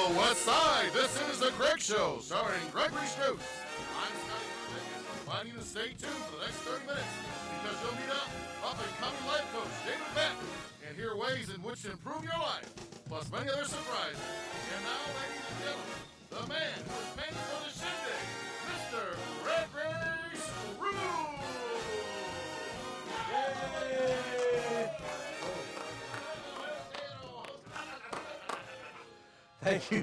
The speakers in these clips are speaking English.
the West Side. This is The Greg Show, starring Gregory Struss. I'm Scotty-Joe, inviting you to stay tuned for the next 30 minutes because you'll meet up-and-coming life coach David Beck and hear ways in which to improve your life, plus many other surprises. And now, ladies and gentlemen, the man who is made for the shindig, Mr. Gregory Struss. Yay! Thank you.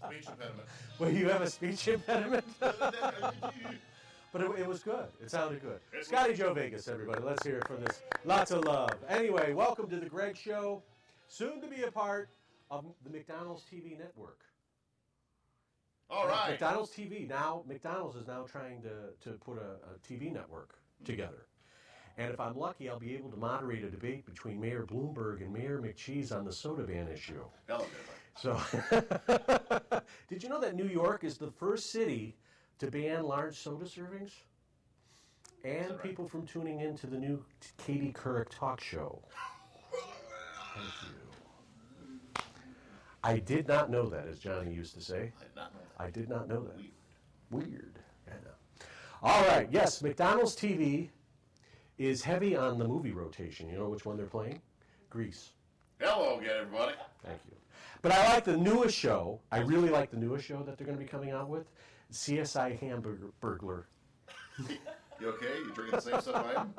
Speech impediment. Well, you have a speech impediment? But it was good. It sounded good. Scotty-Joe Vegas, everybody. Let's hear it for this. Lots of love. Anyway, welcome to The Greg Show. Soon to be a part of the McDonald's TV network. All right. McDonald's TV. Now, McDonald's is now trying to put a TV network together. And if I'm lucky, I'll be able to moderate a debate between Mayor Bloomberg and Mayor McCheese on the soda ban issue. So, did you know that New York is the first city to ban large soda servings? And people from tuning in to the new Katie Couric talk show. Thank you. I did not know that, as Johnny used to say. I did not know that. I did not know that. Weird. Yeah. All right, yes, McDonald's TV is heavy on the movie rotation. You know which one they're playing? Grease. Hello again, everybody. Thank you. But I like the newest show. I really like the newest show that they're going to be coming out with, CSI Hamburglar. You okay? You drinking the same stuff I am?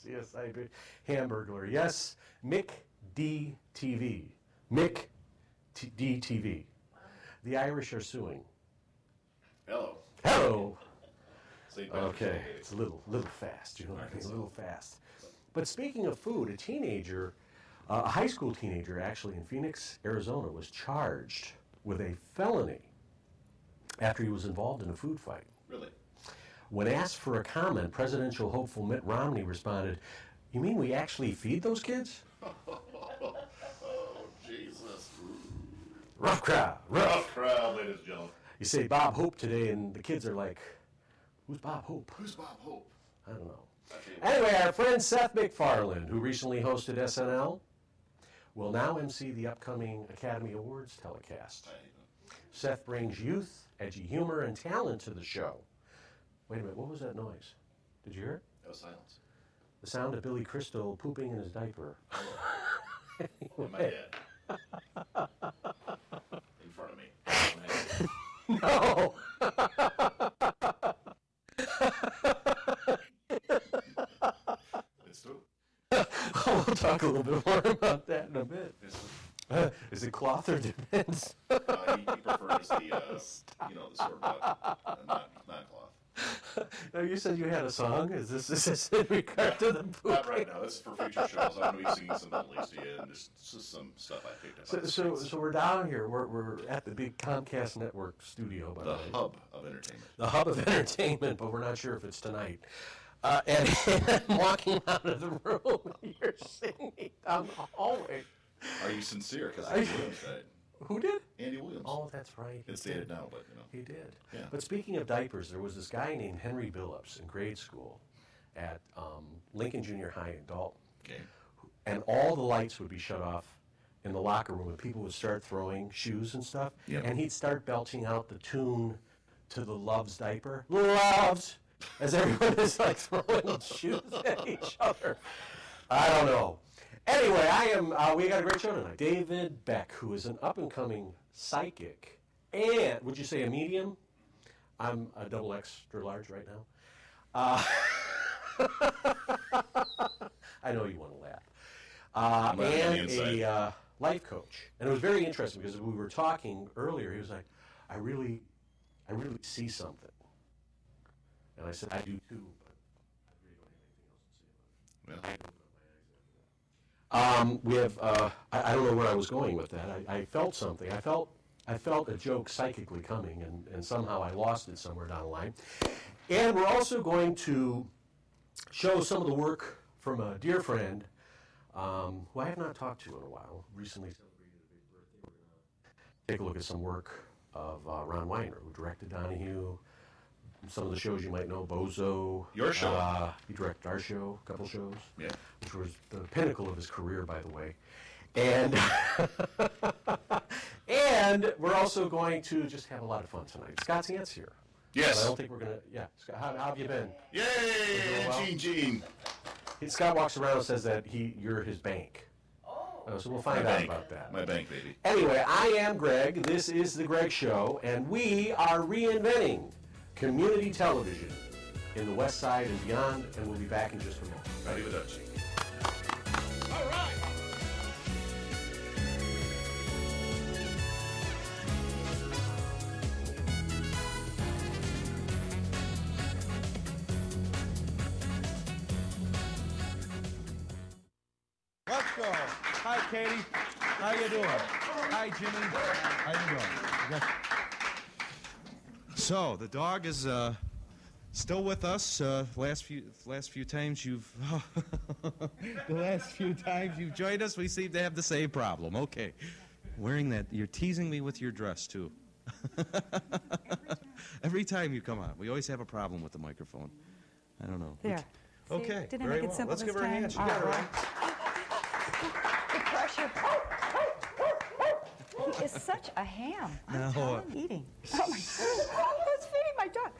CSI Hamburglar. Yes, Mick D TV. Mick D TV. The Irish are suing. Hello. Hello. Okay, it's a little fast, you know what I mean? A little fast. But speaking of food, a teenager, a high school teenager actually in Phoenix, Arizona, was charged with a felony after he was involved in a food fight. Really? When asked for a comment, presidential hopeful Mitt Romney responded, "You mean we actually feed those kids?" Oh, Jesus. Rough crowd. Rough crowd, ladies and gentlemen. You say Bob Hope today, and the kids are like, "Who's Bob Hope?" Who's Bob Hope? I don't know. Anyway, our friend Seth MacFarlane, who recently hosted SNL, will now MC the upcoming Academy Awards telecast. Seth brings youth, edgy humor, and talent to the show. Wait a minute, what was that noise? Did you hear it? That was silence. The sound of Billy Crystal pooping in his diaper. In my head. In front of me. No! It's true. We'll talk a little bit more about that in a bit. Is it cloth or depends? He prefers the sword buck, not cloth. No, you said you had a song. Is this in regard to the poop? Not right now. This is for future shows. I'm going to be singing some medleys to you, and just some stuff I picked up. So we're down here. We're at the big Comcast Network studio, by the way. The hub of entertainment. The hub of entertainment, but we're not sure if it's tonight. And I'm walking out of the room. You're singing down the hallway. Are you sincere? Because Andy Williams died. Who did? Andy Williams. Oh, that's right. It's dated now, but you know. He did. Yeah. But speaking of diapers, there was this guy named Henry Billups in grade school at Lincoln Junior High in Dalton. Okay. And all the lights would be shut off in the locker room, and people would start throwing shoes and stuff. Yep. And he'd start belching out the tune to the Love's diaper. Love's! As everyone is like throwing shoes at each other. I don't know. Anyway, we got a great show tonight. David Beck, who is an up-and-coming psychic, and, would you say a medium? I'm a double extra large right now. I know you want to laugh. And a life coach. And it was very interesting because we were talking earlier. He was like, I really see something. And I said, I do too, but I really don't have anything else to say about it. We have, I don't know where I was going with that. I felt something. I felt a joke psychically coming, and somehow I lost it somewhere down the line. And we're also going to show some of the work from a dear friend who I have not talked to in a while, recently celebrated a big birthday. We're going to take a look at some work of Ron Weiner, who directed Donahue, some of the shows you might know, Bozo. Your show. He directed our show, a couple shows. Yeah. Which was the pinnacle of his career, by the way. And and we're also going to just have a lot of fun tonight. Scott's Aunt's here. Yes. But I don't think we're going to, yeah. Scott, how have you been? Yay, well? Gene. Scott walks around and says that you're his bank. So we'll find out about that. My bank, baby. Anyway, I am Greg. This is The Greg Show, and we are reinventing community television in the West Side and beyond, and we'll be back in just a moment. Ready with us. All right. Let's go. Hi, Katie. How you doing? Hi, Jimmy. How you doing? Yes. So the dog is still with us. Last few times you've the last few times you've joined us, we seem to have the same problem. Okay, wearing that, you're teasing me with your dress too. Every time you come on, we always have a problem with the microphone. I don't know. There. Okay, Didn't I very make it well. simple Let's this give her a time? hand. She All got it right. right. The pressure. He is such a ham. I'm telling you, eating. Oh my! Who's feeding my dog?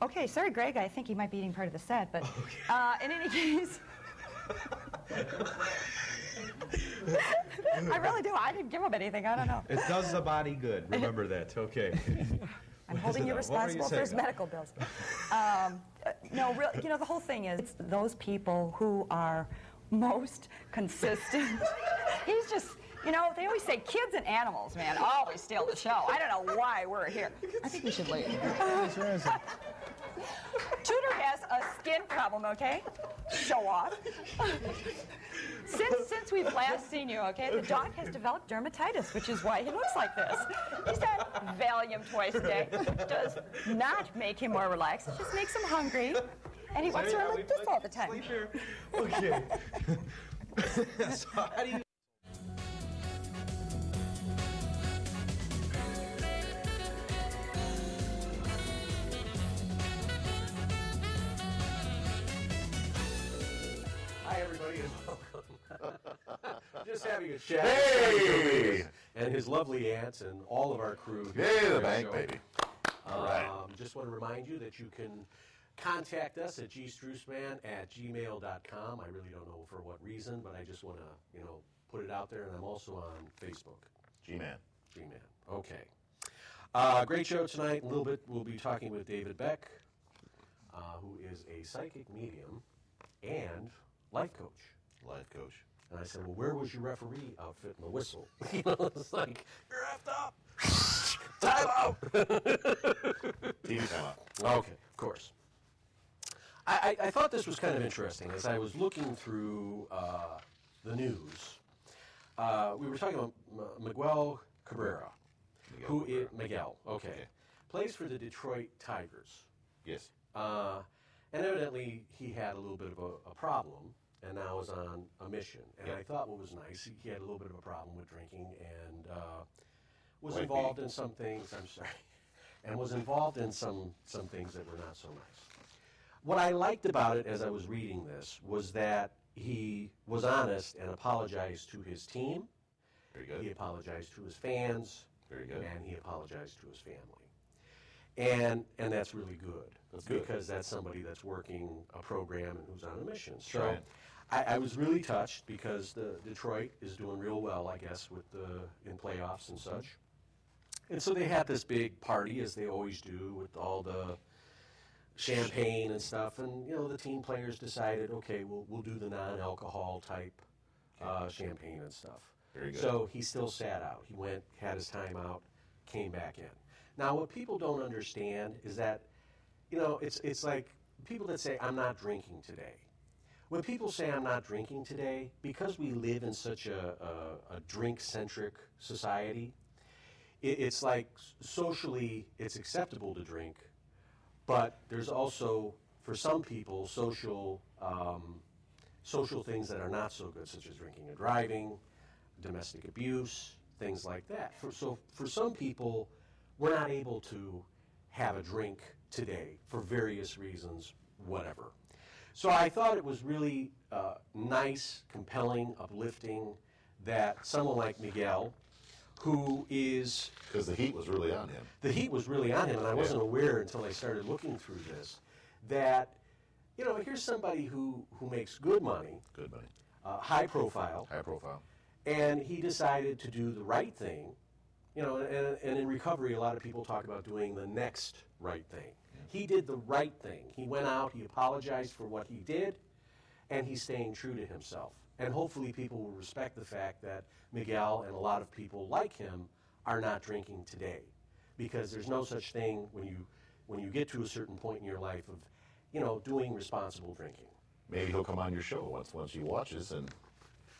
Okay, sorry, Greg. I think he might be eating part of the set, but in any case, I really do. I didn't give him anything. I don't know. It does the body good. Remember that. Okay. I'm holding you What were you responsible for his saying? medical bills. No, really, the whole thing is it's those people who are most consistent. He's just, they always say kids and animals, man, always steal the show. I don't know why we're here. I think we should leave. Tudor has a skin problem, okay? Show off. Since we've last seen you, okay, the dog has developed dermatitis, which is why he looks like this. He's had Valium twice a day. Does not make him more relaxed. It just makes him hungry. And he walks around like this all the time. Okay. So how do you... Hi, everybody, and welcome. Just having a chat. Hey! And his lovely aunts and all of our crew. here Yay, at the Greg bank, Show. baby. All right. Just want to remind you that you can contact us at gstrussman@gmail.com. I really don't know for what reason, but I just want to, put it out there. And I'm also on Facebook. G-Man. G-Man. Okay. Great show tonight. In a little bit, we'll be talking with David Beck, who is a psychic medium and life coach. Life coach. And I said, well, where was your referee outfit and the whistle? It's like, you're effed up. Time out. TV time out. Okay, of course. I thought this was kind of interesting. As I was looking through the news, we were talking about Miguel Cabrera, Miguel, okay, plays for the Detroit Tigers. Yes. And evidently he had a little bit of a problem and now is on a mission. And I thought what was nice, he had a little bit of a problem with drinking and was involved in some things, and was involved in some things that were not so nice. What I liked about it as I was reading this was that he was honest and apologized to his team. Very good. He apologized to his fans. Very good. And he apologized to his family. And that's really good. That's good. Because that's somebody that's working a program and who's on a mission. So Right. I was really touched because the Detroit is doing real well, I guess, in playoffs and such. And so they had this big party, as they always do, with all the champagne and stuff. And, the team players decided, okay, we'll do the non-alcohol type champagne and stuff. Very good. So he still sat out. He went, had his time out, came back in. Now, what people don't understand is that, it's like people that say, I'm not drinking today. When people say I'm not drinking today, because we live in such a drink-centric society, it's like socially it's acceptable to drink, but there's also, for some people, social things that are not so good, such as drinking and driving, domestic abuse, things like that. So for some people, we're not able to have a drink today for various reasons, whatever. So I thought it was really nice, compelling, uplifting that someone like Miguel, who is... Because the heat was really on him. The heat was really on him, and I wasn't aware until I started looking through this, that, you know, here's somebody who makes good money. Good money. High profile. High profile. And he decided to do the right thing. You know, and in recovery, a lot of people talk about doing the next right thing. Yeah. He did the right thing. He went out, he apologized for what he did, and he's staying true to himself. And hopefully people will respect the fact that Miguel and a lot of people like him are not drinking today. Because there's no such thing when you get to a certain point in your life of, you know, doing responsible drinking. Maybe he'll come on your show once he watches, and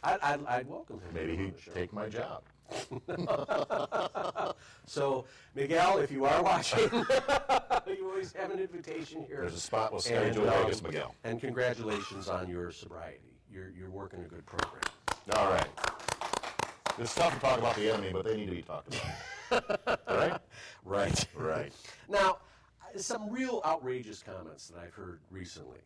I'd welcome him. Maybe he'd take my job. So, Miguel, if you are watching, you always have an invitation here. There's a spot with Scotty-Joe Vegas, Miguel. And congratulations on your sobriety. You're working a good program. All right. It's tough to talk about the enemy, but they need to be talked about. Right? Right. Right. Now, some real outrageous comments that I've heard recently.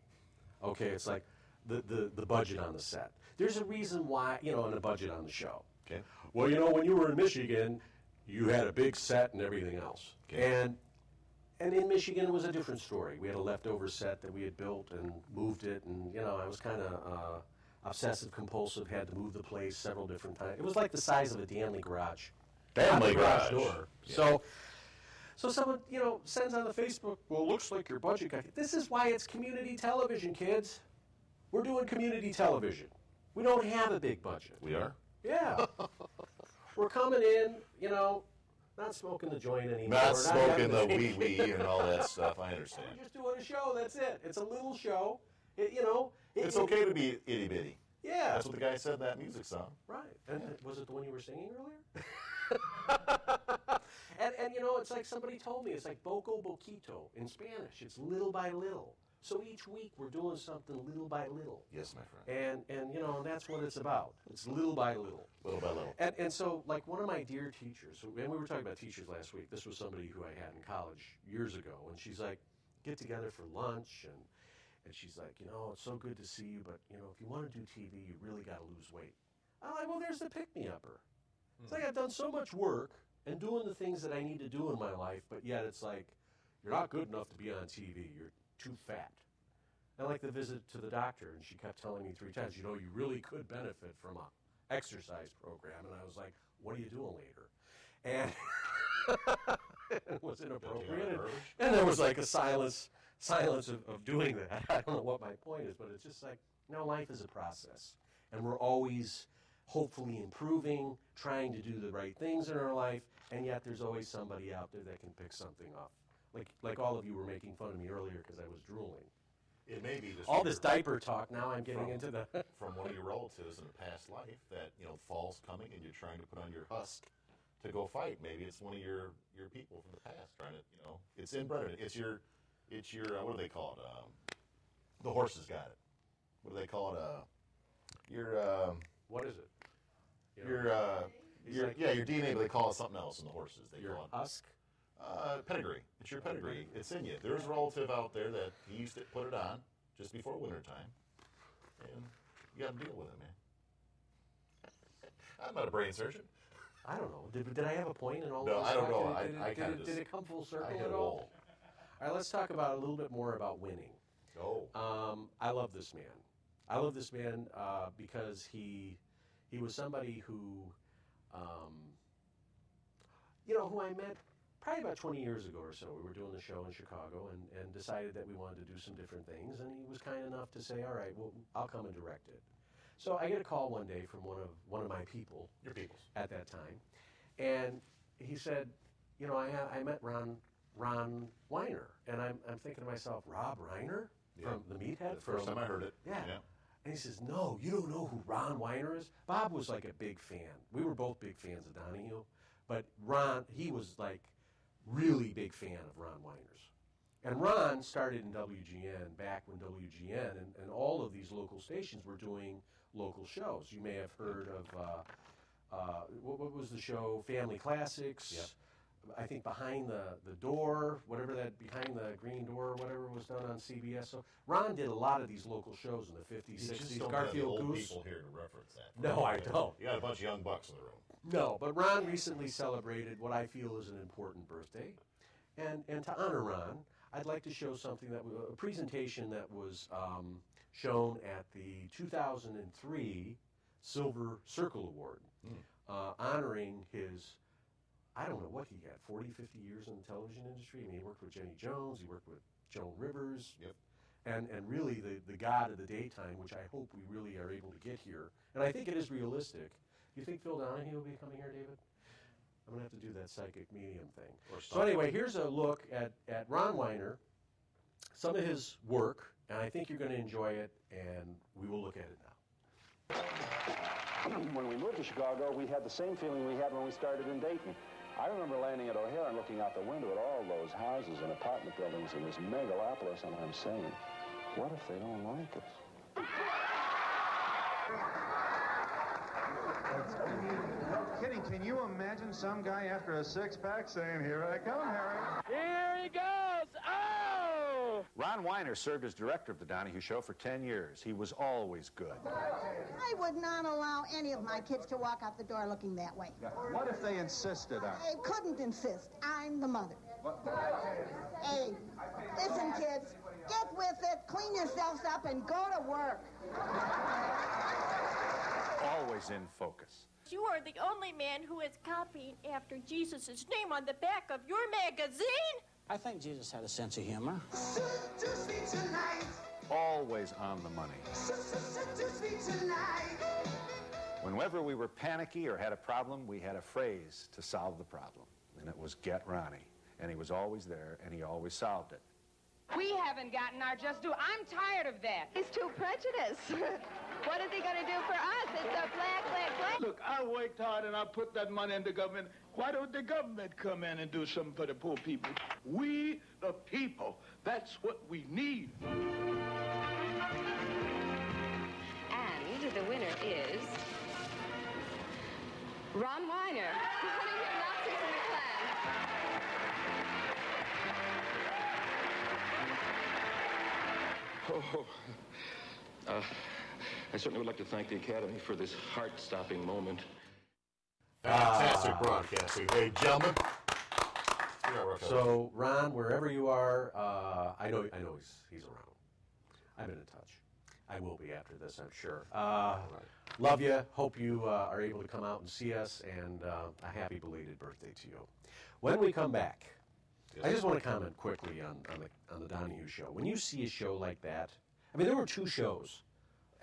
Okay, it's like the budget on the set. There's a reason why, you know, and a budget on the show. Okay. Well, you know, when you were in Michigan, you had a big set and everything else. Okay. And in Michigan, it was a different story. We had a leftover set that we had built and moved it, and, you know, I was kind of obsessive-compulsive, had to move the place several different times. It was like the size of a Danley garage. Danley garage. Door. Yeah. So someone, you know, sends on the Facebook, well, looks like your budget got... This is why it's community television, kids. We're doing community television. We don't have a big budget. We are? Yeah. We're coming in, you know, not smoking the joint anymore. Not smoking the wee and all that stuff. I understand. We're just doing a show. That's it. It's a little show. You know. It's okay to be itty bitty. Yeah. That's what the guy said in that music song. Right. And was it the one you were singing earlier? and you know, it's like somebody told me, it's like poco poquito in Spanish. It's little by little. So each week we're doing something little by little. Yes, my friend. And you know, and that's what it's about. It's little by little. Little by little. And so, like, one of my dear teachers, and we were talking about teachers last week. This was somebody who I had in college years ago, and she's like, get together for lunch, and she's like, you know, it's so good to see you, but, you know, if you want to do TV, you really got to lose weight. I'm like, well, there's the pick-me-upper. It's like I've done so much work and doing the things that I need to do in my life, but yet it's like, you're not good enough to be on TV. You're too fat. I like the visit to the doctor, and she kept telling me 3 times, you know, you really could benefit from a exercise program. And I was like, what are you doing later? And it was inappropriate. And there was like a silence of doing that. I don't know what my point is, but it's just like, you know, life is a process. And we're always hopefully improving, trying to do the right things in our life, and yet there's always somebody out there that can pick something up. Like all of you were making fun of me earlier because I was drooling. It may be all this diaper talk. Now I'm getting into the from one of your relatives in a past life that, you know, fall's coming and you're trying to put on your husk to go fight. Maybe it's one of your people from the past trying to, you know, it's inbred. It's your what do they call it? The horses got it. What do they call it? What is it? Your DNA, but they call it something else in the horses. They your call it husk. Pedigree. It's your pedigree. It's in you. There's a relative out there that he used to put it on just before wintertime. And you got to deal with it, man. I'm not a brain surgeon. I don't know. Did I have a point in all no, this? I don't know. Did it come full circle at all? All right, let's talk about a little bit more about winning. Oh. I love this man. I love this man because he was somebody who, you know, who I met probably about 20 years ago or so. We were doing the show in Chicago and decided that we wanted to do some different things, and he was kind enough to say, all right, well, I'll come and direct it. So I get a call one day from one of my people. Your peoples. At that time. And he said, you know, I met Ron Weiner, and I'm thinking to myself, Rob Reiner? Yeah. From the Meathead? The first time I heard it. Yeah. And he says, no, you don't know who Ron Weiner is? Bob was like a big fan. We were both big fans of Donahue, but Ron, he was like really big fan of Ron Weiner's. And Ron started in WGN back when WGN and all of these local stations were doing local shows. You may have heard of, what was the show? Family Classics. Yep. I think behind the door, whatever that, behind the green door, whatever was done on CBS. So Ron did a lot of these local shows in the 50s, 60s. Garfield old Goose. people here to reference that. No, I don't. You got a bunch of young bucks in the room. No, but Ron recently celebrated what I feel is an important birthday. And to honor Ron, I'd like to show something that was a presentation that was shown at the 2003 Silver Circle Award, honoring his, I don't know what he had, 40, 50 years in the television industry. I mean, he worked with Jenny Jones, he worked with Joan Rivers, and really the god of the daytime, which I hope we really are able to get here. And I think it is realistic. Do you think Phil Donahue will be coming here, David? I'm going to have to do that psychic medium thing. So anyway, here's a look at Ron Weiner, some of his work, and I think you're going to enjoy it, and we will look at it now. When we moved to Chicago, we had the same feeling we had when we started in Dayton. I remember landing at O'Hare and looking out the window at all those houses and apartment buildings in this megalopolis, and I'm saying, what if they don't like us? No kidding. Can you imagine some guy after a six-pack saying, "Here I come, Harry"? Here he goes! Oh! Ron Weiner served as director of the Donahue Show for 10 years. He was always good. I would not allow any of my kids to walk out the door looking that way. What if they insisted on it? I couldn't insist. I'm the mother. Hey, listen, kids. Get with it, clean yourselves up, and go to work. Always in focus. You are the only man who is copying after Jesus' name on the back of your magazine? I think Jesus had a sense of humor. Always on the money. Whenever we were panicky or had a problem, we had a phrase to solve the problem, and it was "Get Ronnie." And he was always there, and he always solved it. We haven't gotten our just due. I'm tired of that. He's too prejudiced. What is he going to do for us? It's a black. Look, I worked hard and I put that money in the government. Why don't the government come in and do something for the poor people? We, the people, that's what we need. And the winner is Ron Weiner. One of your Nazis in the clan. I certainly would like to thank the Academy for this heart-stopping moment. Fantastic broadcasting, hey gentlemen. So Ron, wherever you are, I know he's around. I'm in touch. I will be after this, I'm sure. Love you. Hope you are able to come out and see us, and a happy belated birthday to you. When we come back, I just want to comment quickly on the Donahue show. When you see a show like that, I mean, there were two shows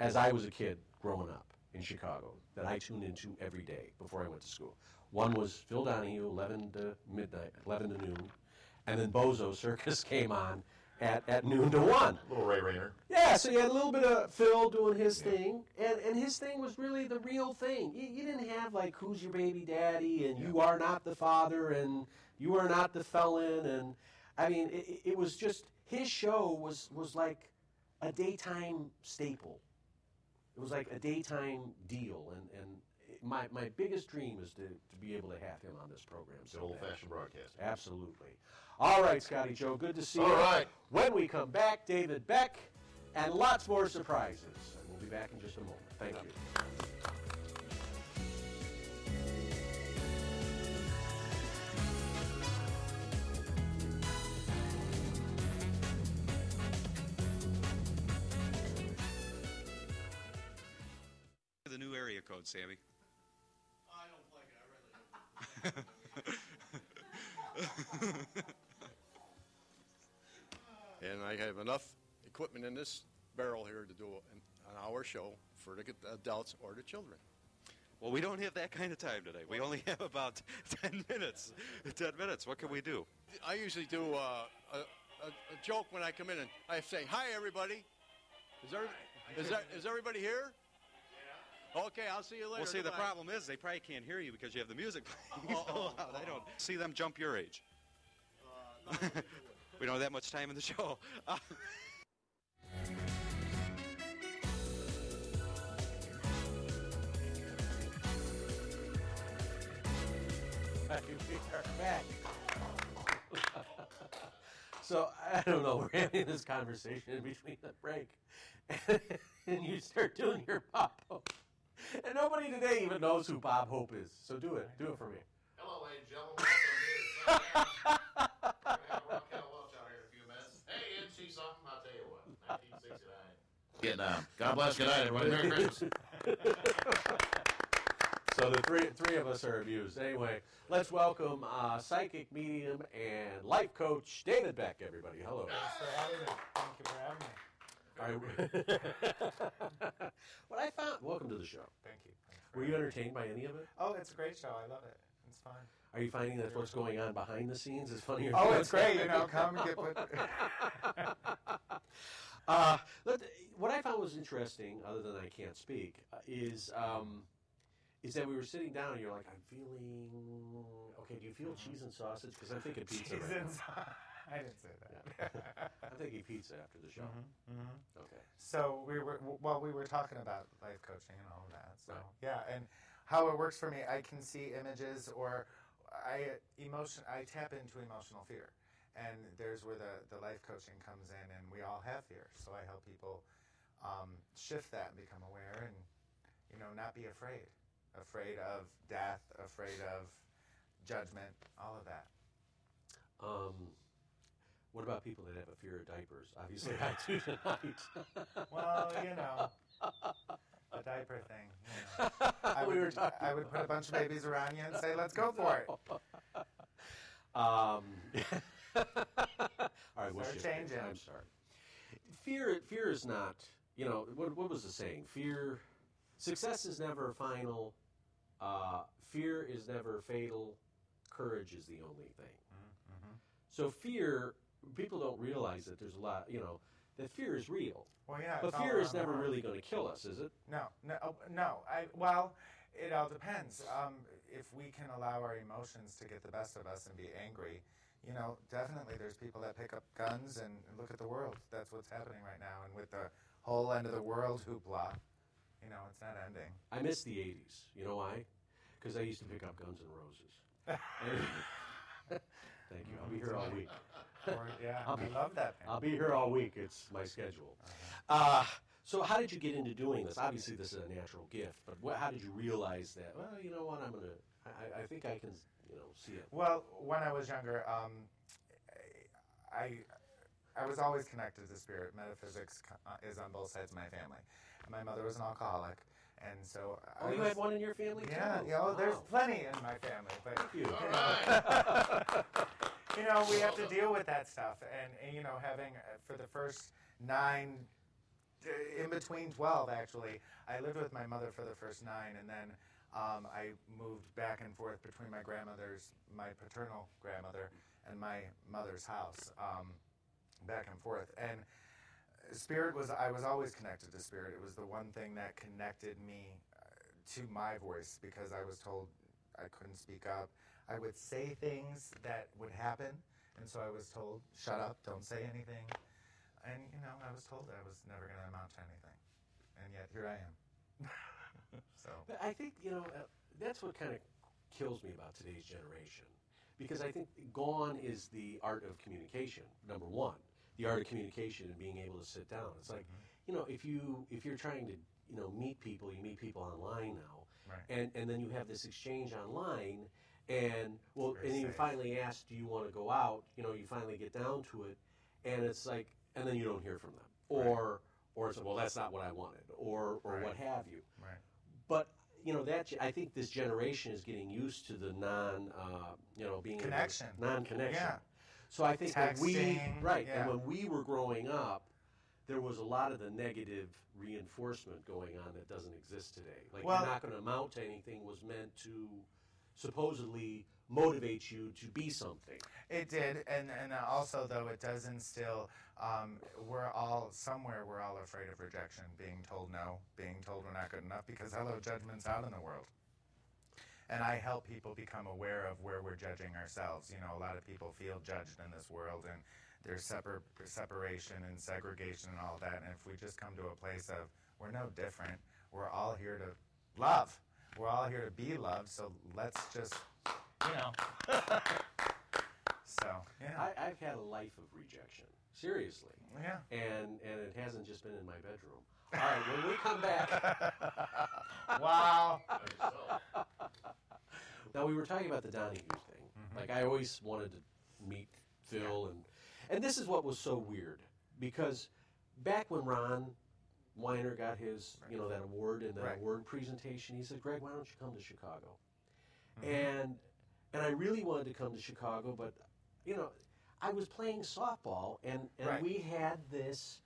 as I was a kid growing up in Chicago that I tuned into every day before I went to school. One was Phil Donahue, 11 to midnight, 11 to noon, and then Bozo Circus came on at noon to 1. Little Ray Rayner. Yeah, so you had a little bit of Phil doing his thing, and his thing was really the real thing. You didn't have, like, who's your baby daddy, and you are not the father, and you are not the felon, and, I mean, it was just, his show was like a daytime staple. It was like a daytime deal, and my biggest dream is to be able to have him on this program. Good old-fashioned broadcast. Absolutely. All right, Scotty-Joe, good to see you. All right. When we come back, David Beck, and lots more surprises. And we'll be back in just a moment. Thank you. The new area code, Sammy. I don't like it. And I have enough equipment in this barrel here to do an hour show for the adults or the children. Well, we don't have that kind of time today. We only have about 10 minutes. 10 minutes. What can we do? I usually do a joke when I come in, and I say, "Hi, everybody. Is everybody here? Yeah. Okay, I'll see you later." Well, see, Goodbye. the problem is they probably can't hear you because you have the music playing so loud. I don't see them jump your age. We don't have that much time in the show. We are back. So, I don't know, we're having this conversation in between the break, and you start doing your Bob Hope. And nobody today even knows who Bob Hope is. So do it for me. Hello, ladies and gentlemen. Welcome to We're going to have Raquel Welch out here in a few minutes. Hey, isn't she something? I'll tell you what. 1969. Vietnam. God bless. Good night, everybody. Merry Christmas. So the three of us are abused. Anyway, let's welcome psychic medium and life coach David Beck, everybody. Hello. Thanks for having me. Thank you for having me. All right. What I found, welcome to the show. Thank you. Were you entertained by any of it? Oh, it's a great show. I love it. It's fun. Are you finding that what's going on behind the scenes is funnier? Oh, it's great. Come and get put. What I found was interesting, other than I can't speak, is that we were sitting down and you're like, I'm feeling, okay, do you feel cheese and sausage? Because I'm thinking pizza Cheese right and now. I didn't say that. Yeah. I'm thinking pizza after the show. Okay. So we were talking about life coaching and all of that. So right. Yeah, and how it works for me, I can see images or I tap into emotional fear. And there's where the life coaching comes in, and we all have fear. So I help people shift that and become aware and, not be afraid. Afraid of death, afraid of judgment, all of that. What about people that have a fear of diapers? Obviously, I do tonight. Well, the diaper thing. I would put a bunch of babies around you and say, let's go for it. All right, we'll shift change it. I'm sorry. Fear is not, what was the saying? Success is never final. Fear is never fatal. Courage is the only thing. Mm-hmm. So fear, people don't realize that there's a lot, that fear is real. Well, yeah. But fear is never really going to kill us, is it? No. It all depends. If we can allow our emotions to get the best of us and be angry, definitely there's people that pick up guns and look at the world. That's what's happening right now. And with the whole end of the world hoopla, it's not ending. I miss the 80s. You know why? Because I used to pick up Guns N' Roses. Thank you. I'll be here all week. I love that. I'll be here all week. It's my schedule. So how did you get into doing this? Obviously, this is a natural gift, but how did you realize that? Well, you know what? I think I can, see it. Well, when I was younger, I was always connected to spirit. Metaphysics is on both sides of my family. My mother was an alcoholic, and so. You had one in your family too? Yeah, Wow. There's plenty in my family. But Thank you. We have to deal with that stuff, and having for the first 9, in between 12 actually, I lived with my mother for the first 9, and then I moved back and forth between my paternal grandmother, and my mother's house, back and forth, and. I was always connected to spirit. It was the one thing that connected me to my voice because I was told I couldn't speak up. I would say things that would happen, and so I was told, shut up, don't say anything. And, I was told I was never going to amount to anything. And yet, here I am. So. But I think, that's what kind of kills me about today's generation. Because I think gone is the art of communication, number one. The art of communication and being able to sit down. It's like, if you're trying to, meet people, you meet people online now, right. and then you have this exchange online, and then you safe. Finally ask, do you want to go out? You finally get down to it, and it's like, and then you don't hear from them, or it's like, well, that's not what I wanted, or right. what have you. Right. But I think this generation is getting used to the being non-connection. Yeah. So I think that Texting, and when we were growing up, there was a lot of the negative reinforcement going on that doesn't exist today. Like you're not going to amount to anything was meant to supposedly motivate you to be something. It did, and also though it does instill, we're all afraid of rejection, being told no, being told we're not good enough, because judgment's out in the world. And I help people become aware of where we're judging ourselves. A lot of people feel judged in this world, and there's separation and segregation and all that. And if we just come to a place of we're no different, we're all here to love. We're all here to be loved. So let's just, So, yeah. I've had a life of rejection. Seriously. Yeah. And it hasn't just been in my bedroom. All right, when we come back. Wow. Now, we were talking about the Donahue thing. Like, I always wanted to meet Phil, and this is what was so weird, because back when Ron Weiner got his, that award in that award presentation, he said, Greg, why don't you come to Chicago? And I really wanted to come to Chicago, but, I was playing softball, and we had this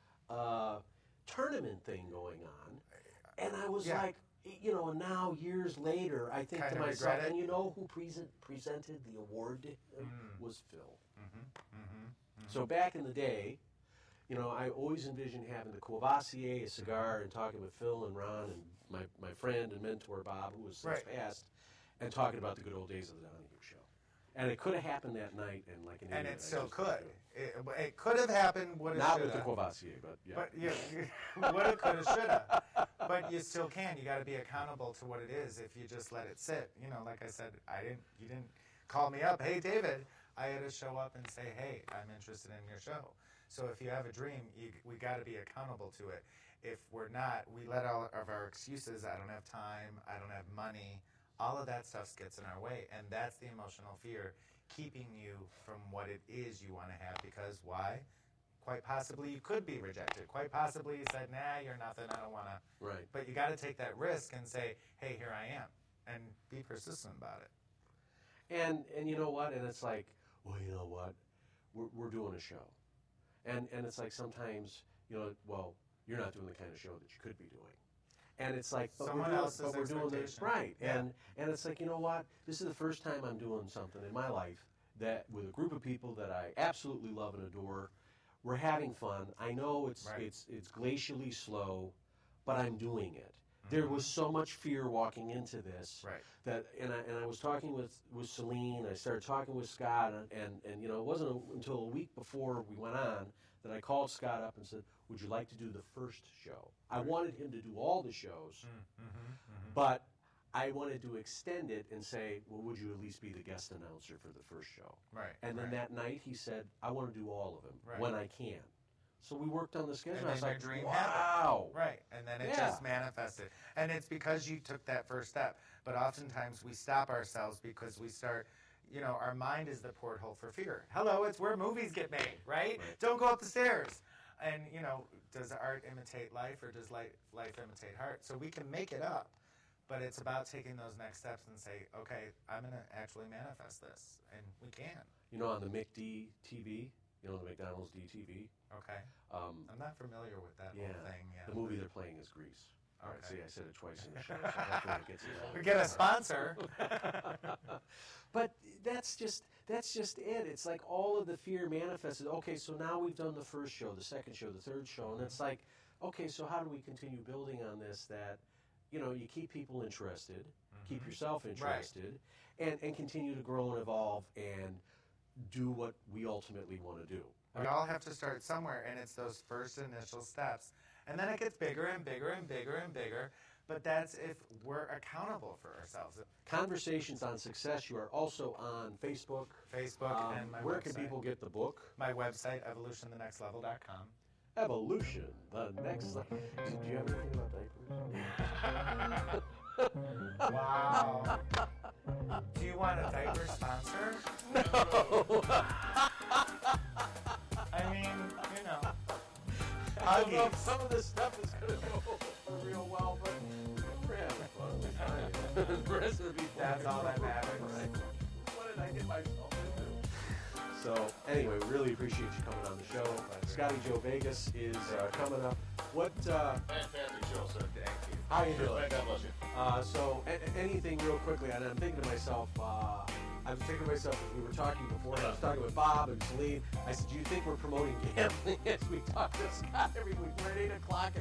tournament thing going on, and I was like, and now years later, I think to myself, and you know who presented the award to him was Phil. So back in the day, I always envisioned having the Courvoisier, a cigar, and talking with Phil and Ron and my friend and mentor Bob, who was since passed, and talking about the good old days of the Donahue show. And it could have happened that night, and it still could. It could have happened. Not with the Courvoisier, but yeah. But yeah, woulda, coulda, shoulda. But you still can. You got to be accountable to what it is. If you just let it sit, like I said, you didn't call me up. Hey, David, I had to show up and say, hey, I'm interested in your show. So if you have a dream, we got to be accountable to it. If we're not, we let all of our excuses. I don't have time. I don't have money. All of that stuff gets in our way, and that's the emotional fear keeping you from what it is you want to have. Because why? Quite possibly you could be rejected. Quite possibly you said, nah, you're nothing, I don't want to. Right. But you got to take that risk and say, hey, here I am, and be persistent about it. And you know what? And it's like, well, you know what? We're doing a show. And it's like sometimes, well, you're not doing the kind of show that you could be doing. And it's like, but we're doing this right. Yeah. And it's like, you know what? This is the first time I'm doing something in my life that with a group of people that I absolutely love and adore. We're having fun. I know it's glacially slow, but I'm doing it. There was so much fear walking into this that, and I was talking with Celine. I started talking with Scott, and it wasn't until a week before we went on that I called Scott up and said, would you like to do the first show? I wanted him to do all the shows, but I wanted to extend it and say, well, would you at least be the guest announcer for the first show? Right. And then that night he said, I want to do all of them when I can. So we worked on the schedule. And I was like, dream wow. Happened. Right. And then it just manifested. And it's because you took that first step. But oftentimes we stop ourselves because we start, our mind is the porthole for fear. Hello, it's where movies get made, right? Don't go up the stairs. And, does art imitate life or does life imitate art? So we can make it up. But it's about taking those next steps and say, okay, I'm going to actually manifest this. And we can. On the McD-TV, the McDonald's DTV. Okay. I'm not familiar with that whole thing. Yeah. The movie they're playing is Grease. All right, see, I said it twice in the show, so hopefully it gets it. We get a sponsor. But that's just it. It's like all of the fear manifested. Okay, so now we've done the first show, the second show, the third show, and it's like, okay, so how do we continue building on this that, you keep people interested, keep yourself interested, and continue to grow and evolve and do what we ultimately want to do. We all have to start somewhere, and it's those first initial steps. And then it gets bigger and bigger and bigger and bigger, but that's if we're accountable for ourselves. Conversations on Success, you are also on Facebook. And my where website. can people get the book? My website, evolutionthenextlevel.com. Evolution, the next level. Do you have anything about diapers? Wow. Do you want a diaper sponsor? No. I mean, I don't know if some of this stuff is going to go over real well, but we're having fun. The rest of the people. That's all that matters. Right? What did I get myself into? So, anyway, we really appreciate you coming on the show. Scotty-Joe Vegas is coming up. Fantastic show, sir. Thank you. How you doing? God bless you. So, anything real quickly, and I'm thinking to myself, as we were talking before, I was talking with Bob and Celine. I said, do you think we're promoting gambling as we talk to Scott every week? We're at 8 o'clock.